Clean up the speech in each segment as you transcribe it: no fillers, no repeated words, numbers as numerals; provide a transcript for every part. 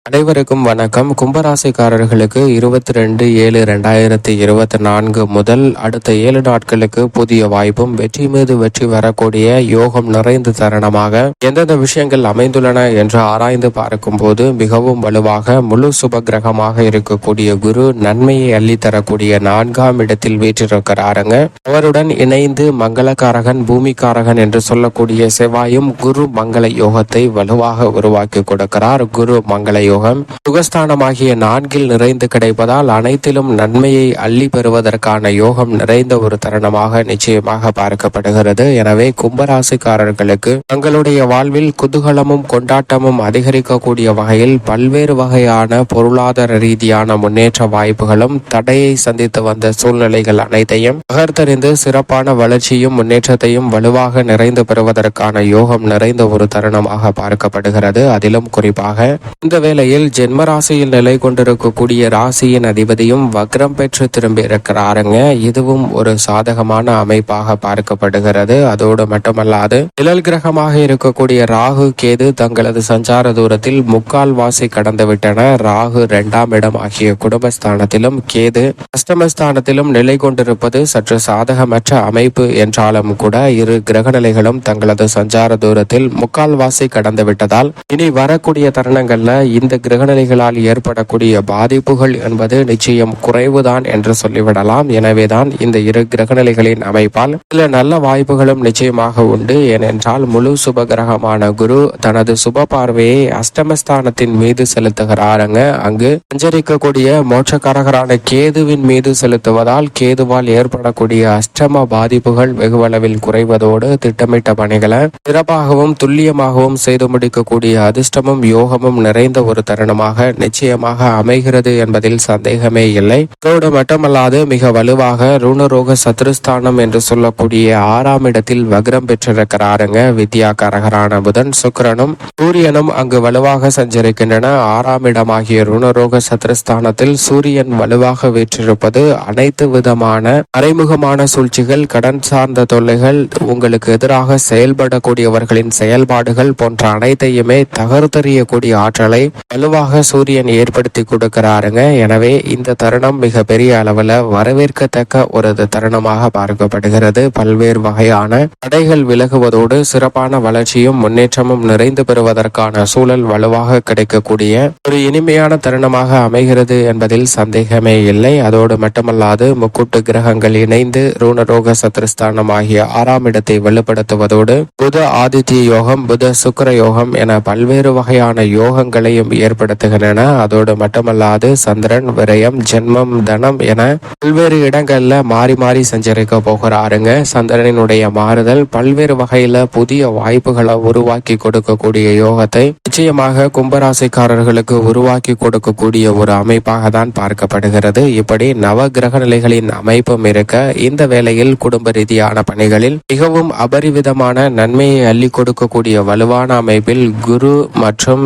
அனைவருக்கும் வணக்கம். கும்பராசிக்காரர்களுக்கு 22/7/2024 முதல் அடுத்த 7 நாட்களுக்கு புதிய வாய்ப்பும் வெற்றி மீது வெற்றி வரக்கூடிய யோகம் நிறைந்த தருணமாக எந்தெந்த விஷயங்கள் அமைந்துள்ளன என்று ஆராய்ந்து பார்க்கும் போது மிகவும் வலுவாக முழு சுப கிரகமாக இருக்கக்கூடிய குரு நன்மையை அள்ளித்தரக்கூடிய 4ஆம் இடத்தில் வீற்றிருக்கிறாருங்க. அவருடன் இணைந்து மங்களகாரகன் பூமிக்காரகன் என்று சொல்லக்கூடிய செவ்வாயும் குரு மங்கள யோகத்தை வலுவாக உருவாக்கி கொடுக்கிறார். குரு மங்கள யோகம் சுகஸ்தானமாகிய 4இல் நிறைந்து கிடைப்பதால் அனைத்திலும் நன்மையை அள்ளி பெறுவதற்கான யோகம் நிறைந்த ஒரு தருணமாக நிச்சயமாக பார்க்கப்படுகிறது. எனவே கும்பராசிக்காரர்களுக்கு தங்களுடைய வாழ்வில் குதூகலமும் கொண்டாட்டமும் அதிகரிக்கக்கூடிய வகையில் பல்வேறு வகையான பொருளாதார ரீதியான முன்னேற்ற வாய்ப்புகளும் தடையை சந்தித்து வந்த சூழ்நிலைகள் அனைத்தையும் பகர்த்தறிந்து சிறப்பான வளர்ச்சியும் முன்னேற்றத்தையும் வலுவாக நிறைந்து பெறுவதற்கான யோகம் நிறைந்த ஒரு தருணமாக பார்க்கப்படுகிறது. அதிலும் குறிப்பாக இந்த வேளையில் ஜென்ம ராசியில் நிலை கொண்டிருக்கக்கூடிய ராசியின் அதிபதியும் வக்ரம் பெற்று திரும்பி இருக்கிறாருங்க. இதுவும் ஒரு சாதகமான அமைப்பாக பார்க்கப்படுகிறது. அதோடு மட்டுமல்லாது நிழல் கிரகமாக இருக்கக்கூடிய ராகு கேது தங்களது சஞ்சார தூரத்தில் முக்கால் வாசி கடந்து விட்டன. ராகு 2ஆம் இடம் ஆகிய குடும்பஸ்தானத்திலும் கேது அஷ்டமஸ்தானத்திலும் நிலை கொண்டிருப்பது சற்று சாதகமற்ற அமைப்பு என்றாலும் கூட இரு கிரகநிலைகளும் தங்களது சஞ்சார தூரத்தில் முக்கால் வாசி கடந்து விட்டதால் இனி வரக்கூடிய தருணங்கள்ல இந்த கிரகநிலைகளால் ஏற்படக்கூடிய பாதிப்புகள் என்பது நிச்சயம் குறைவுதான் என்று சொல்லிவிடலாம். எனவேதான் இந்த இரு கிரகநிலைகளின் அமைப்பால் சில நல்ல வாய்ப்புகளும் நிச்சயமாக உண்டு. ஏனென்றால் முழு சுப கிரகமான குரு தனது சுப பார்வையை அஷ்டமஸ்தானத்தின் மீது செலுத்துகிறாருங்க. அங்கு சஞ்சரிக்கக்கூடிய மோட்சக்காரகரான கேதுவின் மீது செலுத்துவதால் கேதுவால் ஏற்படக்கூடிய அஷ்டம பாதிப்புகள் வெகுவளவில் குறைவதோடு திட்டமிட்ட பணிகளை சிறப்பாகவும் துல்லியமாகவும் செய்து முடிக்கக்கூடிய அதிர்ஷ்டமும் யோகமும் நிறைந்த ஒரு தருணமாக நிச்சயமாக அமைகிறது என்பதில் சந்தேகமே இல்லை. இதோடு மட்டுமல்லாது மிக வலுவாக ருணரோக சத்ருஸ்தானம் என்று சொல்லக்கூடிய 6ஆம் இடத்தில் வக்ரம் பெற்றிருக்கிறாருங்க. வித்யாகாரகரான புதன் சுக்கிரனும் சூரியனும் அங்கு வலுவாக சஞ்சரிக்கின்றன. 6ஆம் இடமாகிய ருணரோக சத்ருஸ்தானத்தில் சூரியன் வலுவாக வீற்றிருப்பது அனைத்து விதமான மறைமுகமான சூழ்ச்சிகள், கடன் சார்ந்த தொல்லைகள், உங்களுக்கு எதிராக செயல்படக்கூடியவர்களின் செயல்பாடுகள் போன்ற அனைத்தையுமே தகர்த்தெறியக்கூடிய ஆற்றலை வலுவாக சூரியன் ஏற்படுத்தி கொடுக்கிறாருங்க. எனவே இந்த தருணம் மிக பெரிய அளவில் வரவேற்கத்தக்க ஒரு தருணமாக பார்க்கப்படுகிறது. பல்வேறு வகையான தடைகள் விலகுவதோடு சிறப்பான வளர்ச்சியும் முன்னேற்றமும் நிறைந்து பெறுவதற்கான சூழல் வலுவாக கிடைக்கக்கூடிய ஒரு இனிமையான தருணமாக அமைகிறது என்பதில் சந்தேகமே இல்லை. அதோடு மட்டுமல்லாது முக்கூட்டு கிரகங்கள் இணைந்து ருணரோக சத்ருஸ்தானம் ஆகிய 6ஆம் இடத்தை வலுப்படுத்துவதோடு புத ஆதித்ய யோகம், புத சுக்கிர யோகம் என பல்வேறு வகையான யோகங்களையும் ஏற்படுத்துகின்றன. அதோடு மட்டுமல்லாது சந்திரன் விரயம், ஜென்மம், தனம் என பல்வேறு இடங்கள்ல மாறி மாறி சஞ்சரிக்க போகிறாருங்க. சந்திரனுடைய மாறுதல் பல்வேறு வகையில புதிய வாய்ப்புகளை உருவாக்கி கொடுக்கக்கூடிய யோகத்தை நிச்சயமாக கும்பராசிக்காரர்களுக்கு உருவாக்கி கொடுக்கக்கூடிய ஒரு அமைப்பாக தான் பார்க்கப்படுகிறது. இப்படி நவ கிரக நிலைகளின் அமைப்பும் இருக்க இந்த வேளையில் குடும்ப ரீதியான பணிகளில் மிகவும் அபரிவிதமான நன்மையை அள்ளி கொடுக்கக்கூடிய வலுவான அமைப்பில் குரு மற்றும்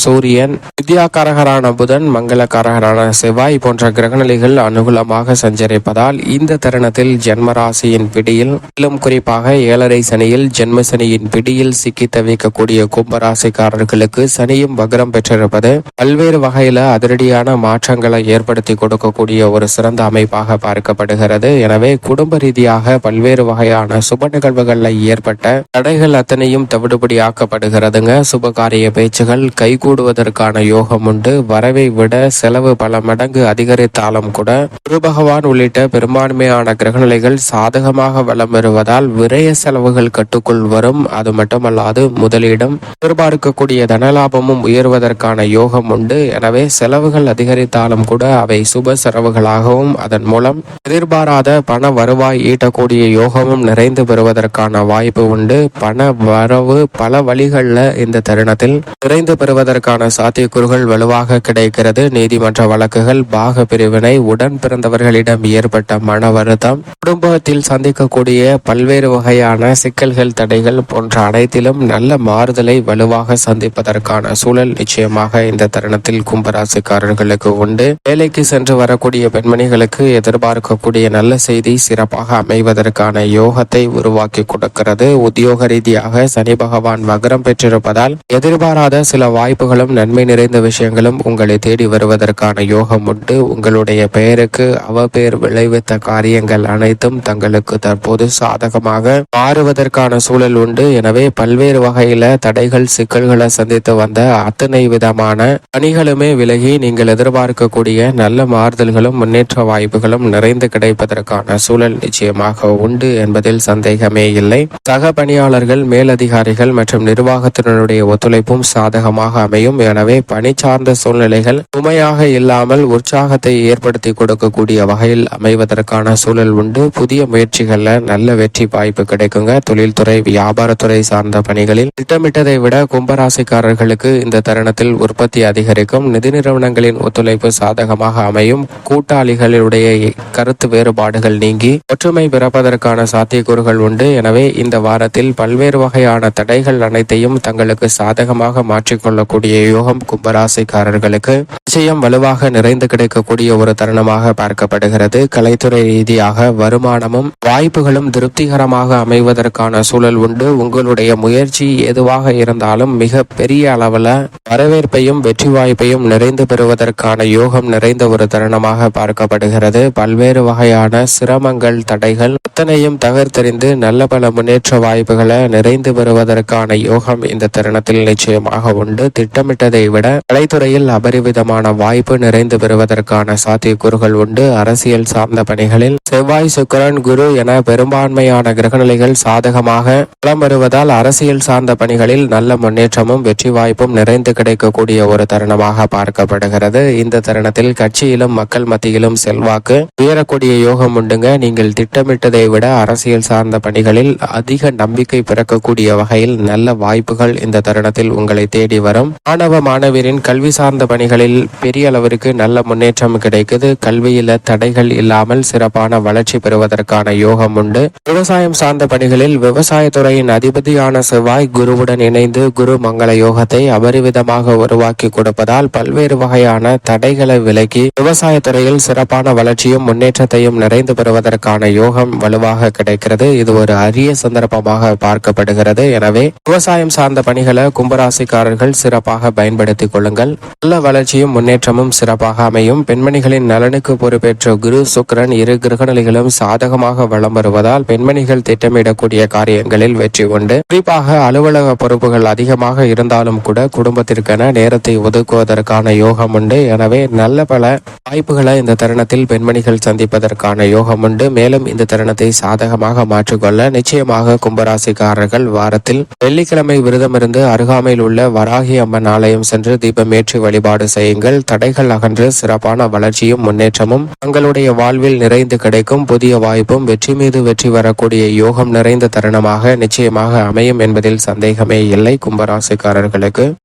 சூரியன், வித்யாகாரகரான புதன், மங்களகாரகரான செவ்வாய் போன்ற கிரகநிலைகள் அனுகூலமாக சஞ்சரிப்பதால் இந்த தருணத்தில் ஜென்மராசியின் பிடியில், மேலும் குறிப்பாக 7.5 சனியில் ஜென்ம சனியின் பிடியில் சிக்கி தவிக்கக்கூடிய கும்பராசிக்காரர்களுக்கு சனியும் வக்ரம் பெற்றிருப்பது பல்வேறு வகையில அதிரடியான மாற்றங்களை ஏற்படுத்தி கொடுக்கக்கூடிய ஒரு சிறந்த அமைப்பாக பார்க்கப்படுகிறது. எனவே குடும்ப ரீதியாக பல்வேறு வகையான சுப நிகழ்வுகளில் ஏற்பட்ட தடைகள் அத்தனையும் தவிடுபடியாக்கப்படுகிறதுங்க. சுபகாரிய பேச்சுகள் கைகூடுவதற்கான யோகம் உண்டு. வரவை விட செலவு பல மடங்கு அதிகரித்தாலும் கூட குரு பகவான் உள்ளிட்ட பெரும்பான்மையான கிரகநிலைகள் சாதகமாக வலம் வருவதால் விரய செலவுகள் கட்டுக்குள் வரும். அது மட்டுமல்லாது முதலிடம் எதிர்பார்க்கக்கூடிய தனலாபமும் உயர்வதற்கான யோகம் உண்டு. எனவே செலவுகள் அதிகரித்தாலும் கூட அவை சுப செலவுகளாகவும் அதன் மூலம் எதிர்பாராத பண வருவாய் ஈட்டக்கூடிய யோகமும் நிறைந்து பெறுவதற்கான வாய்ப்பு உண்டு. பண வரவு பல வழிகளில் இந்த தருணத்தில் நிறைந்து பெறுவதற்கான சாத்தியக்கூறுகள் வலுவாக கிடைக்கிறது. நீதிமன்ற வழக்குகள், பாக பிரிவினை, உடன் பிறந்தவர்களிடம் ஏற்பட்ட மன வருத்தம், குடும்பத்தில் சந்திக்கக்கூடிய பல்வேறு வகையான சிக்கல்கள், தடைகள் போன்ற அனைத்திலும் நல்ல மாறுதலை வலுவாக சந்திப்பதற்கான சூழல் நிச்சயமாக இந்த தருணத்தில் கும்பராசிக்காரர்களுக்கு உண்டு. வேலைக்கு சென்று வரக்கூடிய பெண்மணிகளுக்கு எதிர்பார்க்கக்கூடிய நல்ல செய்தி சிறப்பாக அமைவதற்கான யோகத்தை உருவாக்கி கொடுக்கிறது. உத்தியோக ரீதியாக சனி பகவான் வக்ரம் பெற்றிருப்பதால் எதிர்பாராத சில வாய்ப்புகளும் நன்மை நன்மை நிறைந்த விஷயங்களும் உங்களை தேடி வருவதற்கான யோகம் உண்டு. உங்களுடைய பெயருக்கு அவப்பெயர் விளைவித்த காரியங்கள் அனைத்தும் தங்களுக்கு தற்போது சாதகமாக மாறுவதற்கான சூழல் உண்டு. எனவே பல்வேறு வகையில தடைகள் சிக்கல்களை சந்தித்து வந்த அத்தனை விதமான பணிகளுமே விலகி நீங்கள் எதிர்பார்க்கக்கூடிய நல்ல மாறுதல்களும் முன்னேற்ற வாய்ப்புகளும் நிறைந்து கிடைப்பதற்கான சூழல் நிச்சயமாக உண்டு என்பதில் சந்தேகமே இல்லை. சக பணியாளர்கள், மேலதிகாரிகள் மற்றும் நிர்வாகத்தினருடைய ஒத்துழைப்பும் சாதகமாக அமையும். எனவே பணி சார்ந்த சூழ்நிலைகள் சுமையாக இல்லாமல் உற்சாகத்தை ஏற்படுத்தி கொடுக்கக்கூடிய வகையில் அமைவதற்கான சூழல் உண்டு. புதிய முயற்சிகள்ல நல்ல வெற்றி வாய்ப்பு கிடைக்குங்க. தொழில்துறை, வியாபாரத்துறை சார்ந்த பணிகளில் திட்டமிட்டதை விட கும்பராசிக்காரர்களுக்கு இந்த தருணத்தில் உற்பத்தி அதிகரிக்கும். நிதி நிறுவனங்களின் ஒத்துழைப்பு சாதகமாக அமையும். கூட்டாளிகளுடைய கருத்து வேறுபாடுகள் நீங்கி ஒற்றுமை பிறப்பதற்கான சாத்தியக்கூறுகள் உண்டு. எனவே இந்த வாரத்தில் பல்வேறு வகையான தடைகள் அனைத்தையும் தங்களுக்கு சாதகமாக மாற்றிக்கொள்ளக்கூடிய யோகம் கும்பராசிக்காரர்களுக்கு நிச்சயம் வலுவாக நிறைந்து கிடைக்கக்கூடிய ஒரு தருணமாக பார்க்கப்படுகிறது. கலைத்துறை ரீதியாக வருமானமும் வாய்ப்புகளும் திருப்திகரமாக அமைவதற்கான சூழல் உண்டு. உங்களுடைய முயற்சி எதுவாக இருந்தாலும் மிக பெரிய அளவில் வரவேற்பையும் வெற்றி வாய்ப்பையும் நிறைந்து பெறுவதற்கான யோகம் நிறைந்த ஒரு தருணமாக பார்க்கப்படுகிறது. பல்வேறு வகையான சிரமங்கள், தடைகள் அத்தனையும் தகர்த்தெறிந்து நல்ல பல முன்னேற்ற வாய்ப்புகளை நிறைந்து பெறுவதற்கான யோகம் இந்த தருணத்தில் நிச்சயமாக உண்டு. திட்டமிட்டதை விட கலைத்துறையில் அபரிவிதமான வாய்ப்பு நிறைந்து பெறுவதற்கான சாத்தியக்கூறுகள் உண்டு. அரசியல் சார்ந்த பணிகளில் செவ்வாய், சுக்கிரன், குரு என பெரும்பான்மையான கிரகநிலைகள் சாதகமாக பலம் வருவதால் அரசியல் சார்ந்த பணிகளில் நல்ல முன்னேற்றமும் வெற்றி வாய்ப்பும் நிறைந்து கிடைக்கக்கூடிய ஒரு தருணமாக பார்க்கப்படுகிறது. இந்த தருணத்தில் கட்சியிலும் மக்கள் மத்தியிலும் செல்வாக்கு உயரக்கூடிய யோகம் உண்டுங்க. நீங்கள் திட்டமிட்டதை விட அரசியல் சார்ந்த பணிகளில் அதிக நம்பிக்கை பிறக்கக்கூடிய வகையில் நல்ல வாய்ப்புகள் இந்த தருணத்தில் உங்களை தேடி வரும். மாணவ மாணவியரின் கல்வி சார்ந்த பணிகளில் பெரிய அளவிற்கு நல்ல முன்னேற்றம் கிடைக்குது. கல்வியில தடைகள் இல்லாமல் சிறப்பான வளர்ச்சி பெறுவதற்கான யோகம் உண்டு. விவசாயம் சார்ந்த பணிகளில் விவசாயத்துறையின் அதிபதியான செவ்வாய் குருவுடன் இணைந்து குரு மங்கள யோகத்தை அபரிவிதமாக உருவாக்கி கொடுப்பதால் பல்வேறு வகையான தடைகளை விலக்கி விவசாயத்துறையில் சிறப்பான வளர்ச்சியும் முன்னேற்றத்தையும் நிறைந்து பெறுவதற்கான யோகம் வலுவாக கிடைக்கிறது. இது ஒரு அரிய சந்தர்ப்பமாக பார்க்கப்படுகிறது. எனவே விவசாயம் சார்ந்த பணிகளை கும்பராசிக்காரர்கள் சிறப்பாக பயன்படுத்திக் கொள்ளுங்கள். நல்ல வளர்ச்சியும் முன்னேற்றமும் சிறப்பாக அமையும். பெண்மணிகளின் நலனுக்கு பொறுப்பேற்ற குரு, சுக்கிரன் இரு கிரகநிலைகளும் சாதகமாக வலம் வருவதால் பெண்மணிகள் திட்டமிடக்கூடிய காரியங்களில் வெற்றி உண்டு. குறிப்பாக அலுவலக பொறுப்புகள் அதிகமாக இருந்தாலும் கூட குடும்பத்திற்கென நேரத்தை ஒதுக்குவதற்கான யோகம் உண்டு. எனவே நல்ல பல வாய்ப்புகளை இந்த தருணத்தில் பெண்மணிகள் சந்திப்பதற்கான யோகம் உண்டு. மேலும் இந்த தருணத்தை சாதகமாக மாற்றிக்கொள்ள நிச்சயமாக கும்பராசிக்காரர்கள் வாரத்தில் வெள்ளிக்கிழமை விரதமிருந்து அருகாமையில் உள்ள வராகி அம்மன் ஆலயம் சென்று தீபமேற்றி வழிபாடு செய்யுங்கள். தடைகள் அகன்று சிறப்பான வளர்ச்சியும் முன்னேற்றமும் தங்களுடைய வாழ்வில் நிறைந்து கிடைக்கும். புதிய வாய்ப்பும் வெற்றி மீது வெற்றி வரக்கூடிய யோகம் நிறைந்த தருணமாக நிச்சயமாக அமையும் என்பதில் சந்தேகமே இல்லை. கும்பராசிக்காரர்களுக்கு